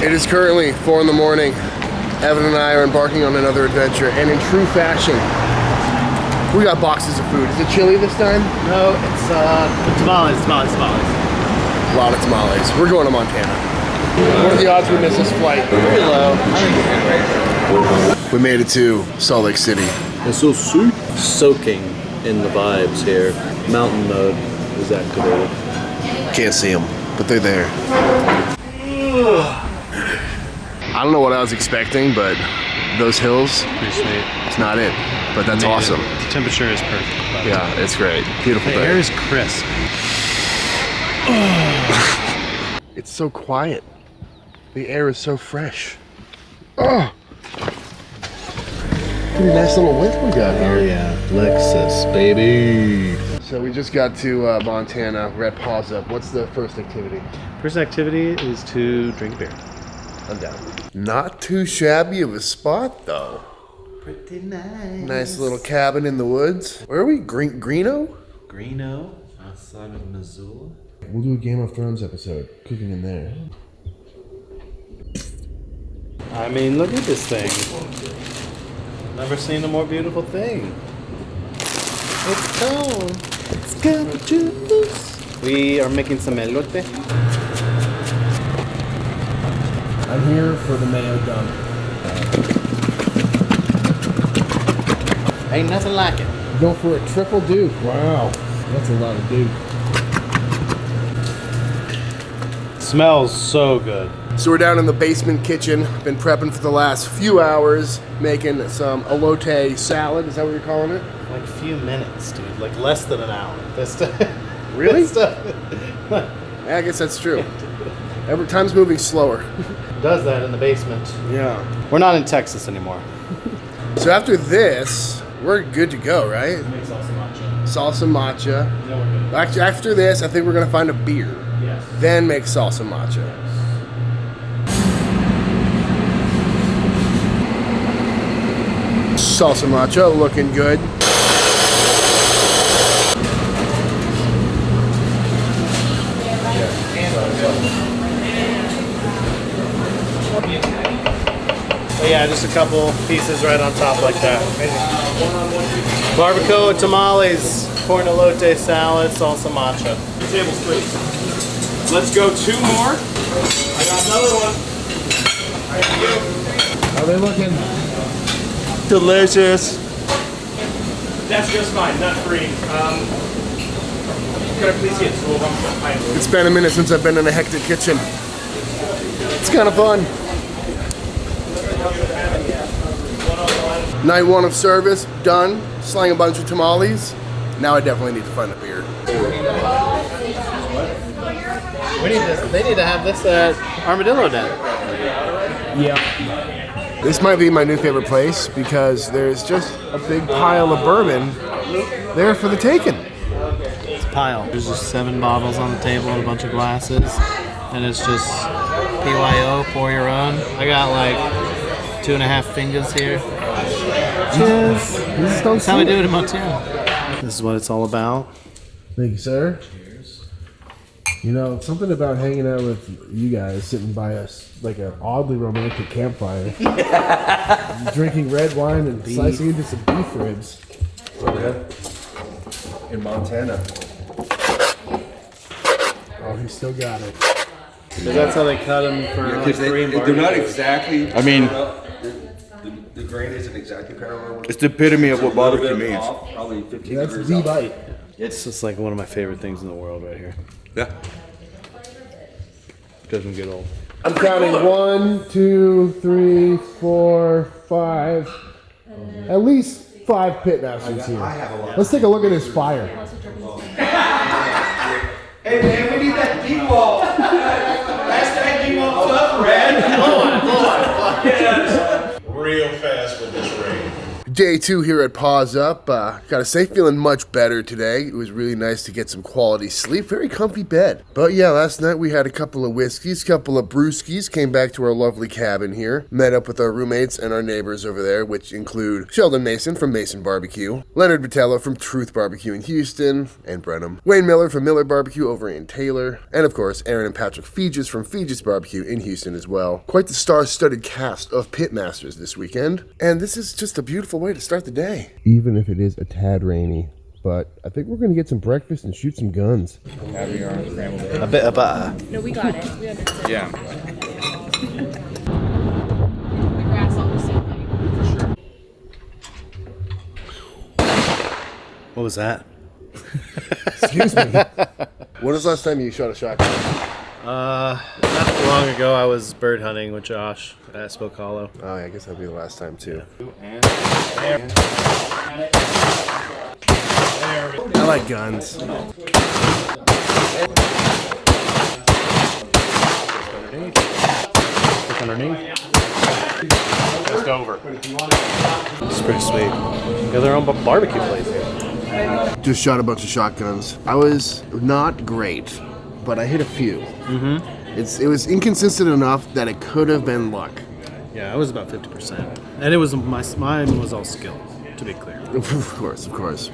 It is currently 4 in the morning. Evan and I are embarking on another adventure, and in true fashion, we got boxes of food. Is it chili this time? No, it's tamales. A lot of tamales. We're going to Montana. What are the odds we miss this flight? Very low. We made it to Salt Lake City. It's so sweet. Soaking in the vibes here. Mountain mode is activated. Can't see them, but they're there. I don't know what I was expecting, but those hills, Pretty sweet. it's not it. But that's awesome. The temperature is perfect. Yeah, it's great. Beautiful The day. air is crisp. It's so quiet. The air is so fresh. Oh! Pretty nice little wind we got here. Oh yeah, Lexus, baby. So we just got to Montana. We're at Pause Up. What's the first activity? First activity is to drink beer. I'm down. Not too shabby of a spot though. Pretty nice. Nice little cabin in the woods. Where are we? Greeno? Greeno, outside of Missoula. We'll do a Game of Thrones episode. Cooking in there. I mean, look at this thing. Never seen a more beautiful thing. It's cold. It's got juice. We are making some elote. I'm here for the mayo dump. Ain't nothing like it. Go for a triple Duke. Wow. That's a lot of Duke. Smells so good. So we're down in the basement kitchen. Been prepping for the last few hours, making some elote salad. Is that what you're calling it? Like a few minutes, dude. Like less than an hour. This stuff. Really? This stuff. Yeah, I guess that's true. Every time's moving slower. Does that in the basement. Yeah. We're not in Texas anymore. So after this, we're good to go, right? Make salsa matcha. Salsa matcha. No, we're good. Actually, after this, I think we're gonna find a beer. Yes. Then make salsa matcha. Salsa matcha looking good. Oh yeah, just a couple pieces right on top like that. Barbacoa, tamales, corn elote salad, salsa matcha. Tables, please. Let's go 2 more. I got another one. Thank you. How are they looking? Delicious. That's just fine, nut free. Could I please get 2 of them? It's been a minute since I've been in a hectic kitchen. It's kind of fun. Night 1 of service, done. Slang a bunch of tamales. Now I definitely need to find a beer. We need this. They need to have this at Armadillo Den. Yeah. This might be my new favorite place because there's just a big pile of bourbon there for the taking. It's a pile. There's just 7 bottles on the table and a bunch of glasses. And it's just PYO, pour your own. I got like 2.5 fingers here. Cheers. That's how we do it in Montana. This is what it's all about. Thank you, sir. You know, something about hanging out with you guys, sitting by us like an oddly romantic campfire, drinking red wine and slicing into some beef ribs. Okay. In Montana. Oh, he still got it. So that's how they cut them for like They're not exactly. I mean, the grain isn't exactly parallel. it's the epitome of what barbecue means. Off, probably 15 That's degrees the off. bite. It's just like one of my favorite things in the world right here. Yeah. Doesn't get old. I'm counting 1, 2, 3, 4, 5. At least 5 pitmasters here. Let's take a look at this fire. Hey man, we need that deep wall. Hashtag deep wall up, Red. Hold on. Real fast with this ring. Day 2 here at Pause Up. Gotta say, feeling much better today. It was really nice to get some quality sleep. Very comfy bed. But yeah, last night we had a couple of whiskeys, couple of brewskis, came back to our lovely cabin here, met up with our roommates and our neighbors over there, which include Sheldon Mason from Mason Barbecue, Leonard Vitello from Truth Barbecue in Houston and Brenham, Wayne Miller from Miller Barbecue over in Taylor, and of course, Aaron and Patrick Feegis from Feegis Barbecue in Houston as well. Quite the star-studded cast of Pitmasters this weekend, and this is just a beautiful way to start the day. Even if it is a tad rainy, but I think we're gonna get some breakfast and shoot some guns. A bit of butter. No, we got it. We understood. Yeah. The grass all the same thing. What was that? Excuse me. When was the last time you shot a shotgun? Not long ago, I was bird hunting with Josh at Spoke Hollow. Oh, yeah, I guess that'd be the last time too. I like guns. Underneath. Just over. It's pretty sweet. They have their own barbecue place here. Just shot a bunch of shotguns. I was not great, but I hit a few. It was inconsistent enough that it could have been luck. Yeah, it was about 50%. And it was mine was all skill, to be clear. Of course.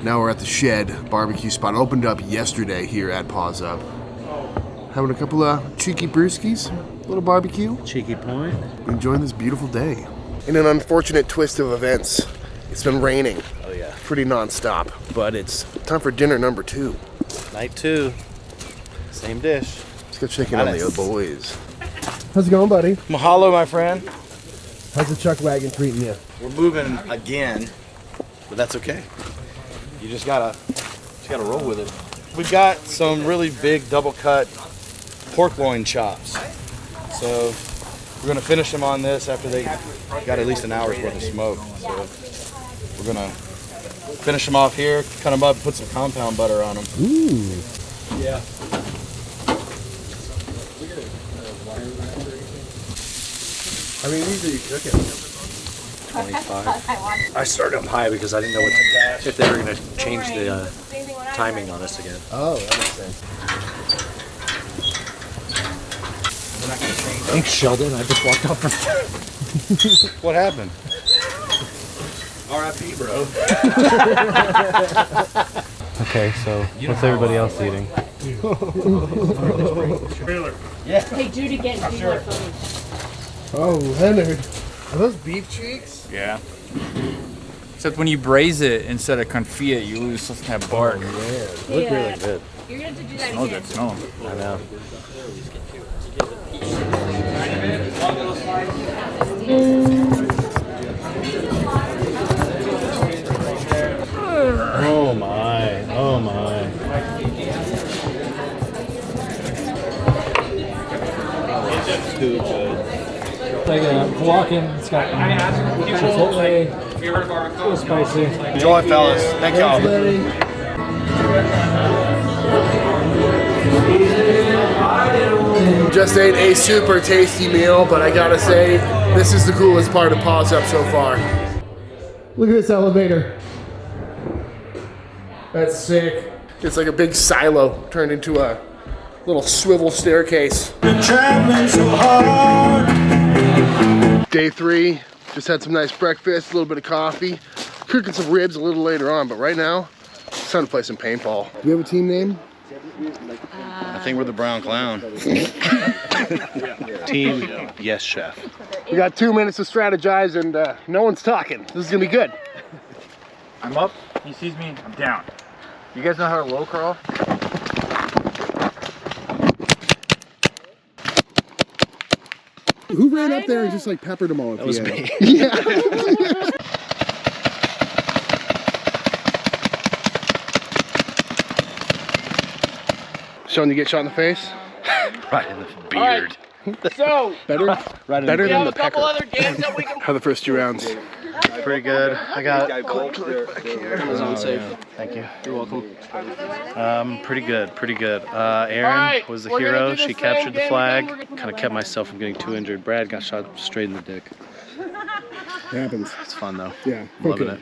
Now we're at the Shed barbecue spot. Opened up yesterday here at Pause Up. Having a couple of cheeky brewskis, a little barbecue. Cheeky point. Enjoying this beautiful day. In an unfortunate twist of events, it's been raining. Oh yeah. Pretty non-stop, but it's time for dinner number 2. Night 2. Same dish. Let's go check in on the boys. How's it going, buddy? Mahalo, my friend. How's the chuck wagon treating you? We're moving again, but that's okay. You just gotta roll with it. We've got some really big double cut pork loin chops. So we're gonna finish them on this after they got at least an hour's worth of smoke. So we're gonna finish them off here, cut them up, put some compound butter on them. Ooh. Yeah. How many of these are you cooking? 25. I started them high because I didn't know if they were going to change the timing on us again. Oh, that makes sense. Thanks, Sheldon. I just walked off from... What happened? R.I.P., bro. Okay, so what's everybody else eating? Hey, Judy, get people food. Oh, Leonard. Are those beef cheeks? Yeah. Except when you braise it instead of confit it, you lose that bark. Look really good. You're going to have to do that Oh, again. good smell. I know. Oh my. Oh my. Too good. Like a walk-in, it's got chipotle, a little spicy. Enjoy, fellas. Thank y'all. Just ate a super tasty meal, but I gotta say, this is the coolest part of Pause Up so far. Look at this elevator. That's sick. It's like a big silo turned into a little swivel staircase. Day 3, just had some nice breakfast, a little bit of coffee. Cooking some ribs a little later on, but right now, it's time to play some paintball. Do you have a team name? I think we're the Brown Clown. Team Yes Chef. We got 2 minutes to strategize and no one's talking. This is gonna be good. I'm up. He sees me. I'm down. You guys know how to low crawl? Who ran up there and just like peppered them all at That was me. Yeah. Sean, you get shot in the face? Right in the beard. So, Better we than have the a couple pecker. other games that we can... How are the first 2 rounds? Pretty good. I got Thank you. You're welcome. Pretty good. Erin was the hero. She captured the flag. Kind of kept myself from getting too injured. Brad got shot straight in the dick. It happens. It's fun though. Yeah. Loving it.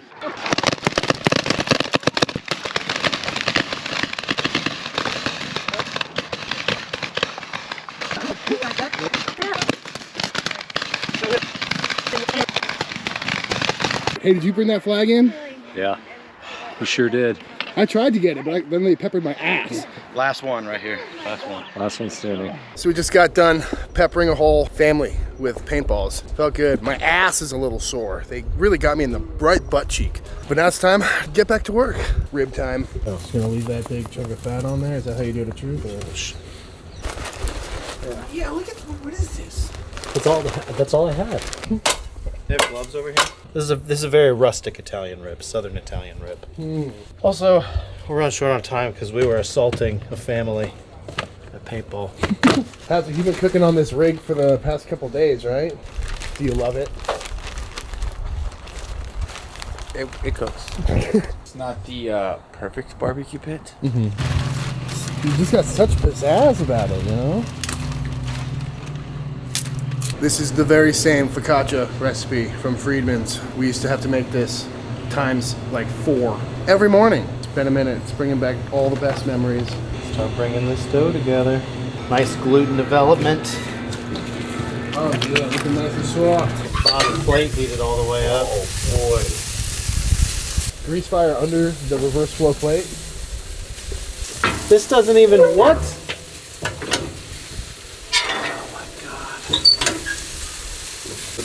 Hey, did you bring that flag in? Yeah, we sure did. I tried to get it, but then they peppered my ass. Last one right here. Last one. Last one standing. So we just got done peppering a whole family with paintballs. Felt good. My ass is a little sore. They really got me in the right butt cheek. But now it's time to get back to work. Rib time. Oh, just gonna leave that big chunk of fat on there? Is that how you do it at Truth? Yeah, look at, what is this? That's all I had. They have gloves over here. This is a very rustic Italian rib, Southern Italian rib. Also, we're running short on time because we were assaulting a family at Paintball. You've been cooking on this rig for the past couple days, right? Do you love it? It cooks. It's not the perfect barbecue pit. You just got such pizzazz about it, you know? This is the very same focaccia recipe from Friedman's. We used to have to make this times like 4 every morning. It's been a minute. It's bringing back all the best memories. Start bringing this dough together. Nice gluten development. Oh yeah, looking nice and soft. Bottom plate heated all the way up. Oh boy. Grease fire under the reverse flow plate. This doesn't even what?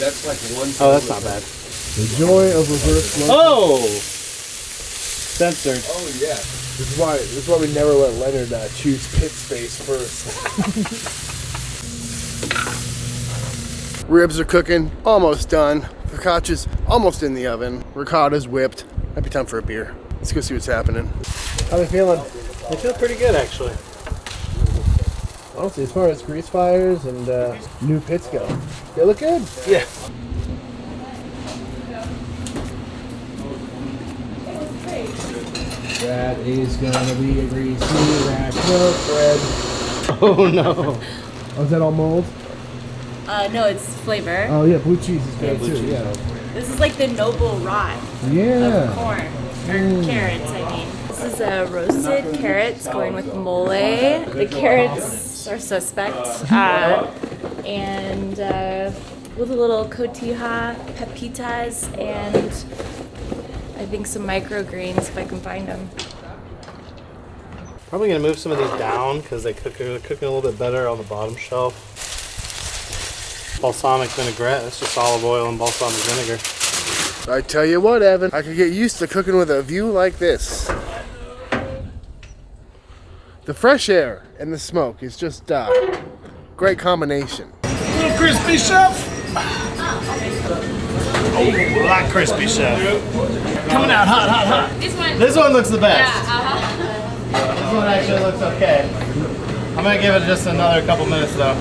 That's like one. Oh, that's not bad. The joy of reverse flow. Oh! Censored. Oh yeah. This is why we never let Leonard choose pit space first. Ribs are cooking, almost done. Focaccia's almost in the oven. Ricotta's whipped. Might be time for a beer. Let's go see what's happening. How they feeling? They feel pretty good, actually. Honestly, as far as grease fires and new pits go, they look good. Yeah. That is gonna be a greasy rack of bread. Oh no. Oh, is that all mold? No, it's flavor. Oh yeah, blue cheese is good too. Yeah. This is like the noble rot Yeah. of corn. Or carrots, I mean. This is roasted carrots going with mole. The carrots are suspect. And with a little cotija, pepitas, and I think some microgreens if I can find them. Probably gonna move some of these down because they're cooking a little bit better on the bottom shelf. Balsamic vinaigrette, that's just olive oil and balsamic vinegar. I tell you what, Evan, I could get used to cooking with a view like this. The fresh air and the smoke is just great combination. A little crispy, chef. Oh, a lot crispy, chef. Coming out hot, hot, hot. This one looks the best. This one actually looks okay. I'm gonna give it just another couple minutes though.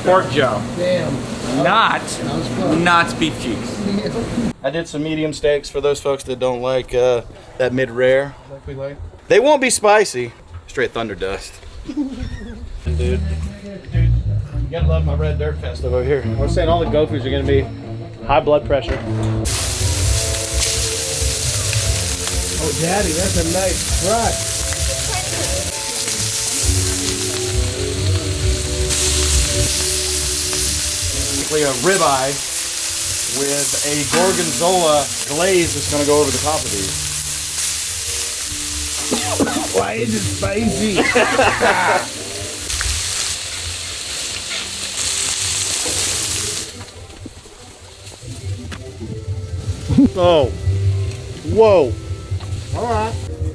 Pork joe. Damn. Not beef cheeks. I did some medium steaks for those folks that don't like that mid-rare. Like we like. They won't be spicy. Straight thunder dust. Dude, you gotta love my red dirt fest over here. I was saying all the go foods are gonna be high blood pressure. Oh, Daddy, that's a nice fry. Basically a ribeye with a gorgonzola glaze that's going to go over the top of these. Why is it spicy? Oh, whoa. All right.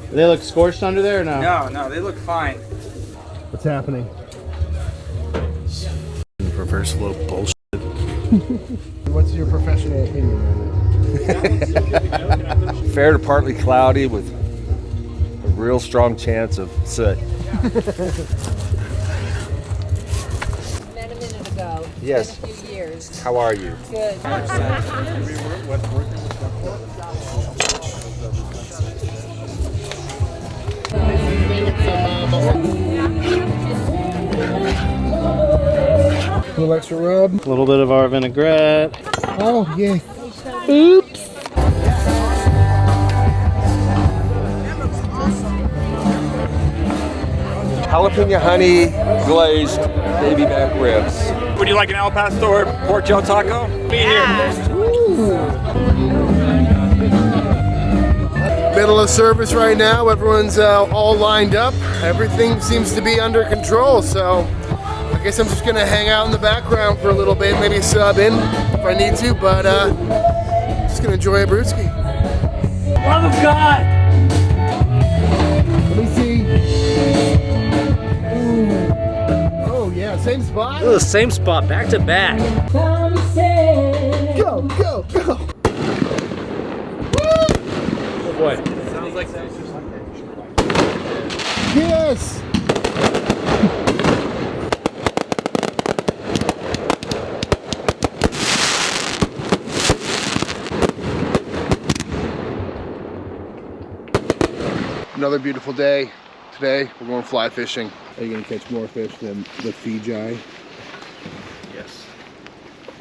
Do they look scorched under there or no? No, they look fine. What's happening? Reverse flow bullshit. What's your professional opinion on it? Fair to partly cloudy with a real strong chance of soot. Met a minute ago. Yes. Been a few years. How are you? Good. A little extra rub. A little bit of our vinaigrette. Oh, yeah. Oops. Jalapeno honey glazed baby back ribs. Would you like an al pastor or pork gel taco? Be here. Middle of service right now. Everyone's all lined up. Everything seems to be under control. So I guess I'm just gonna hang out in the background for a little bit, maybe sub in if I need to, but just gonna enjoy a brewski. Love of God! Let me see. Ooh. Oh yeah, same spot? Ooh, same spot, back to back. Go, go, go! Oh boy. Sounds like that. Yes! Another beautiful day. Today we're going fly fishing. Are you gonna catch more fish than the Fiji? Yes.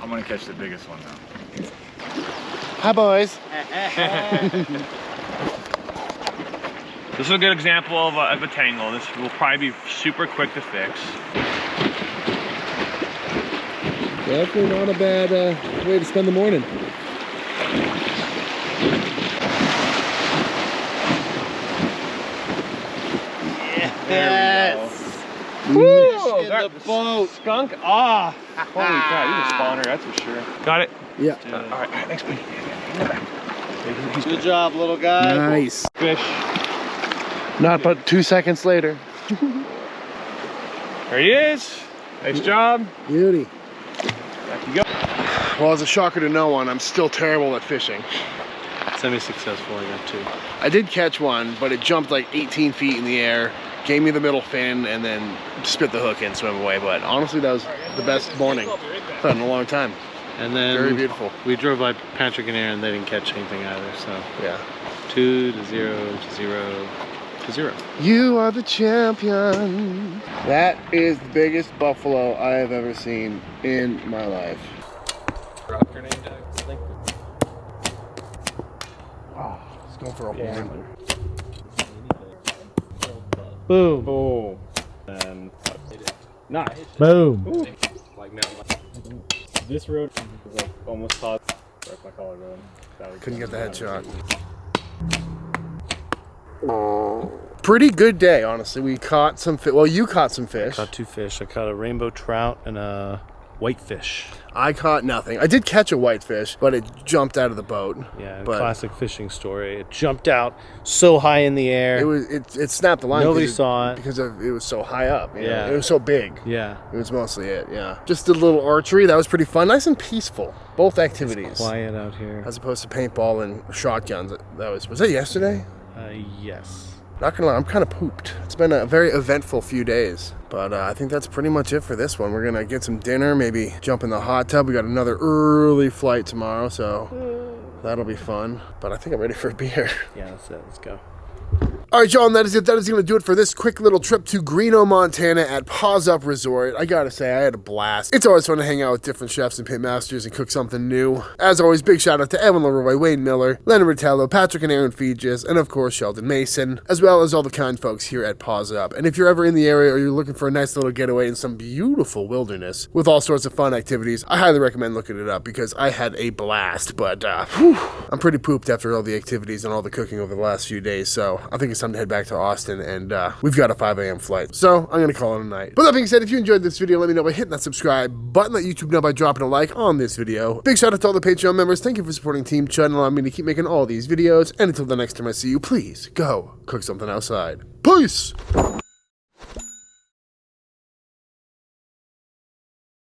I'm gonna catch the biggest one now. Hi boys. This is a good example of a tangle. This will probably be super quick to fix. Definitely not a bad way to spend the morning. Yes! Woo! The boat. Skunk? Ah! Holy crap, he's a spawner, that's for sure. Got it? Yeah. Alright, thanks, buddy. Good job, little guy. Nice. Fish. Not but 2 seconds later. There he is. Nice job. Beauty. Back you go. Well, as a shocker to no one, I'm still terrible at fishing. Semi-successful, I got 2. I did catch one, but it jumped like 18 feet in the air, gave me the middle fin, and then spit the hook and swam away. But honestly, that was the best morning I've had in a long time. And then Very beautiful. We drove by Patrick and Aaron, they didn't catch anything either, so Yeah. 2 to 0 to 0 to 0. You are the champion. That is the biggest buffalo I have ever seen in my life. Oh, let's go for a horn. Boom. Boom. And nice. Boom. This road is like almost hot. Broke my collarbone. Couldn't get the headshot. Pretty good day, honestly. We caught some fish. Well, you caught some fish. Caught 2 fish. I caught a rainbow trout and a whitefish. I caught nothing. I did catch a whitefish, but it jumped out of the boat. Yeah, but classic fishing story. It jumped out so high in the air. It snapped the line. Nobody saw it because it was so high up. You Yeah. know? It was so big. Yeah. It was mostly it. Yeah. Just a little archery. That was pretty fun. Nice and peaceful. Both activities. It's quiet out here. As opposed to paintball and shotguns. Was that yesterday? Yes. Not gonna lie, I'm kind of pooped. It's been a very eventful few days, but I think that's pretty much it for this one. We're gonna get some dinner, maybe jump in the hot tub. We got another early flight tomorrow, so that'll be fun. But I think I'm ready for a beer. Yeah, that's it. Let's go. All right, y'all, and that is it. That is going to do it for this quick little trip to Greeno, Montana at Paws Up Resort. I got to say, I had a blast. It's always fun to hang out with different chefs and pit masters and cook something new. As always, big shout out to Evan Leroy, Wayne Miller, Leonard Ritello, Patrick and Aaron Fegis, and of course, Sheldon Mason, as well as all the kind folks here at Paws Up. And if you're ever in the area or you're looking for a nice little getaway in some beautiful wilderness with all sorts of fun activities, I highly recommend looking it up because I had a blast. But I'm pretty pooped after all the activities and all the cooking over the last few days, so I think it's time to head back to Austin, and we've got a 5 a.m. flight, so I'm gonna call it a night. But that being said, if you enjoyed this video, let me know by hitting that subscribe button. Let YouTube know by dropping a like on this video. Big shout out to all the Patreon members. Thank you for supporting Team Chud and allowing me to keep making all these videos. And until the next time I see you, please go cook something outside. Peace.